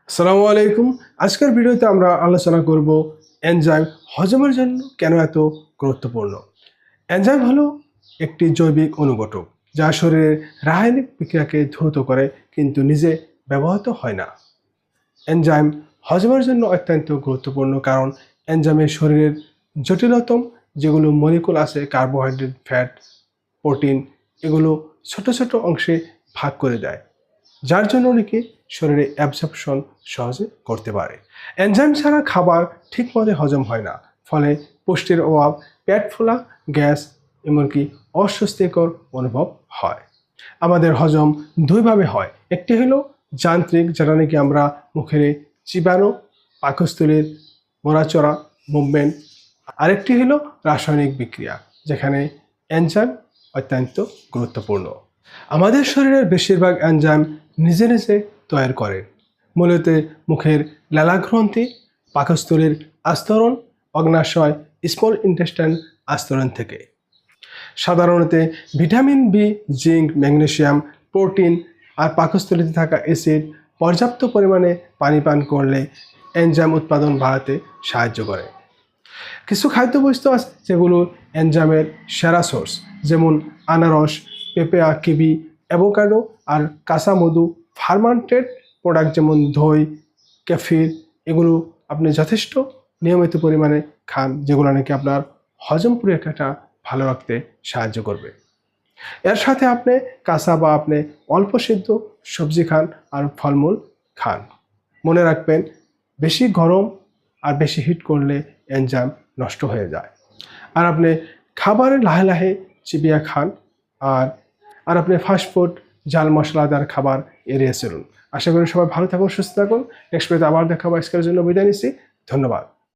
আসসালামু আলাইকুম। আজকের ভিডিওতে আমরা আলোচনা করব এনজাইম হজমের জন্য কেন এত গুরুত্বপূর্ণ। এনজাইম হলো একটি জৈবিক অনুঘটক যা শরীরের রাসায়নিক বিক্রিয়াকে দ্রুত করে কিন্তু নিজে ব্যবহৃত হয় না। এনজাইম হজমের জন্য অত্যন্ত গুরুত্বপূর্ণ কারণ এনজাইমের শরীরের জটিলতম যেগুলো মলিকুল আছে কার্বোহাইড্রেট, ফ্যাট, প্রোটিন এগুলো ছোট ছোট অংশে ভাগ করে দেয়, যার জন্য নাকি শরীরে অ্যাবজর্পশন সহজে করতে পারে। এনজাইম ছাড়া খাবার ঠিকমতো হজম হয় না, ফলে পুষ্টির অভাব, পেট ফোলা, গ্যাস, এমনকি অস্বস্তিকর অনুভব হয়। আমাদের হজম দুইভাবে হয়, একটি হলো যান্ত্রিক, যেটা নাকি আমরা মুখের চিবানো, পাকস্থলীর নড়াচড়া, মুভমেন্ট। আরেকটি হলো রাসায়নিক বিক্রিয়া, যেখানে এনজাইম অত্যন্ত গুরুত্বপূর্ণ। আমাদের শরীরের বেশিরভাগ এনজাইম নিজে নিজে তৈরি করে, মূলত মুখের লালাগ্রন্থি, পাকস্থলীর আস্তরণ, অগ্নাশয়, স্মল ইন্টেস্টাইন আস্তরণ থেকে। সাধারণত vitamin B, zinc, magnesium, protein আর পাকস্থলীতে থাকা অ্যাসিড পর্যাপ্ত পরিমাণে পানি পান করলে এনজাইম উৎপাদন বাড়াতে সাহায্য করে। কিছু খাদ্যবস্তু আছে যেগুলো এনজাইমের সেরা সোর্স, যেমন আনারস, পেঁপে, কিবি, অ্যাভোকাডো আর কাঁচা মধু। ফার্মান্টেড প্রোডাক্ট যেমন দই, কেফির, এগুলো আপনি যথেষ্ট নিয়মিত পরিমাণে খান, যেগুলো নাকি আপনার হজম প্রক্রিয়াটা ভালো রাখতে সাহায্য করবে। এর সাথে আপনি কাঁচা বা আপনি অল্প সিদ্ধ সবজি খান আর ফলমূল খান। মনে রাখবেন, বেশি গরম আর বেশি হিট করলে এনজাইম নষ্ট হয়ে যায়। আর আপনি খাবারে লাহে লাহে চিবিয়ে খান, আর আপনি ফাস্টফুড, ঝাল মশলাদার খাবার এড়িয়ে চলুন। আশা করি সবাই ভালো থাকুন, সুস্থ থাকুন। নেক্সট ভিডিওতে আবার দেখাবো। আজকের জন্য বিদায় নিচ্ছি। ধন্যবাদ।